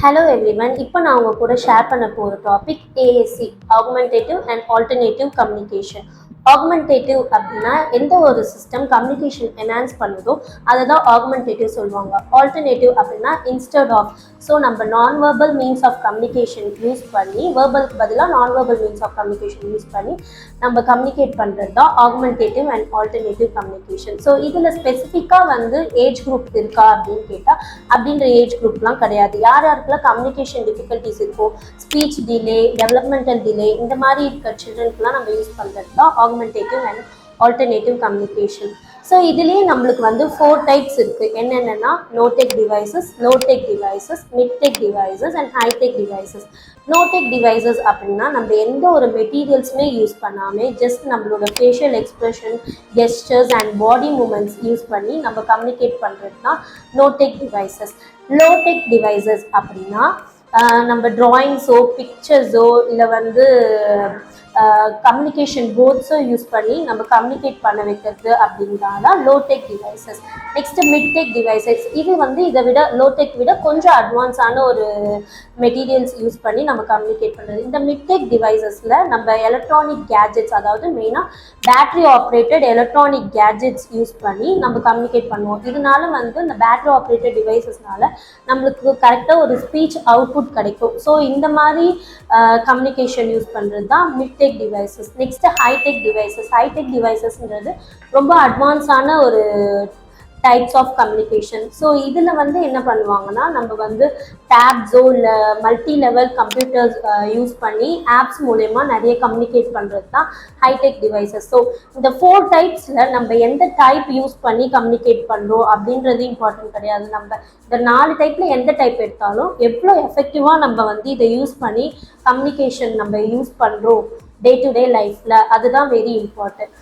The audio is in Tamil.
Hello everyone. இப்போ நான் உங்க கூட ஷேர் பண்ண போற topic AAC, Augmentative and Alternative Communication. Augmentative அப்படின்னா எந்த ஒரு சிஸ்டம் கம்யூனிகேஷன் என்ஹான்ஸ் பண்ணுதோ அதை தான் ஆகுமெண்டேட்டிவ் சொல்லுவாங்க. ஆல்டர்னேட்டிவ் அப்படின்னா இன்ஸ்டெட் ஆஃப், ஸோ நம்ம nonverbal means of communication use பண்ணி வெர்பலுக்கு பதிலாக nonverbal means of communication use பண்ணி நம்ம கம்யூனிகேட் பண்ணுறது தான் augmentative and alternative communication. So இதில் ஸ்பெசிஃபிக்காக வந்து ஏஜ் குரூப் இருக்கா அப்படின்னு கேட்டால் அப்படின்ற ஏஜ் குரூப்லாம் கிடையாது. யார் யாருக்கெல்லாம் கம்யூனிகேஷன் டிஃபிகல்ட்டிஸ் இருக்கும், ஸ்பீச் டிலே, டெவலப்மெண்டல் டிலே, இந்த மாதிரி இருக்க சில்ட்ரனுக்குலாம் நம்ம யூஸ் பண்ணுறது தான் augmentative and alternative communication. So இதுலேயே நம்மளுக்கு வந்து 4 டைப்ஸ் இருக்குது. என்னென்னா no tech devices, low tech devices, mid tech devices and high tech devices. No tech devices அப்படின்னா நம்ம எந்த ஒரு மெட்டீரியல்ஸுமே யூஸ் பண்ணாமல் ஜஸ்ட் நம்மளோட facial expression, gestures and body movements use பண்ணி நம்ம கம்யூனிகேட் பண்ணுறது தான் நோடெக் டிவைசஸ். லோடெக் டிவைசஸ் அப்படின்னா நம்ம ட்ராயிங்ஸோ பிக்சர்ஸோ இல்லை வந்து கம்யூனிகேஷன் போர்ட்ஸோ யூஸ் பண்ணி நம்ம கம்யூனிகேட் பண்ண வைக்கிறது அப்படின்றதால low tech devices. Next mid tech devices. இது வந்து இதை விட லோடெக் விட கொஞ்சம் அட்வான்ஸான ஒரு மெட்டீரியல்ஸ் யூஸ் பண்ணி நம்ம கம்யூனிகேட் பண்ணுறது. இந்த மிட்டெக் டிவைசஸில் நம்ம எலக்ட்ரானிக் கேஜெட்ஸ், அதாவது மெயினாக battery operated electronic gadgets use பண்ணி நம்ம கம்யூனிகேட் பண்ணுவோம். இதனால வந்து இந்த பேட்ரி ஆப்ரேட்டட் டிவைசஸ்னால நம்மளுக்கு கரெக்டாக ஒரு ஸ்பீச் அவுட்புட் கிடைக்கும். ஸோ இந்த மாதிரி கம்யூனிகேஷன் யூஸ் பண்ணுறது தான் mid tech devices. Next high tech devices. High tech டிவைசஸ்ன்றது ரொம்ப அட்வான்ஸான ஒரு டைப்ஸ் ஆஃப் கம்யூனிகேஷன். ஸோ இதில் வந்து என்ன பண்ணுவாங்கன்னா நம்ம வந்து டேப்ஸோ இல்லை மல்டி லெவல் கம்ப்யூட்டர்ஸ் யூஸ் பண்ணி ஆப்ஸ் மூலயமா நிறைய கம்யூனிகேட் பண்ணுறது தான் ஹைடெக் டிவைசஸ். ஸோ இந்த 4 டைப்ஸில் நம்ம எந்த டைப் யூஸ் பண்ணி கம்யூனிகேட் பண்ணுறோம் அப்படின்றது இம்பார்ட்டன்ட் கிடையாது. நம்ம இந்த 4 டைப்பில் எந்த டைப் எடுத்தாலும் எவ்வளோ எஃபெக்டிவாக நம்ம வந்து இதை யூஸ் பண்ணி கம்யூனிகேஷன் நம்ம யூஸ் பண்ணுறோம் டே டு டே லைஃப்பில், அதுதான் வெரி இம்பார்ட்டன்ட்.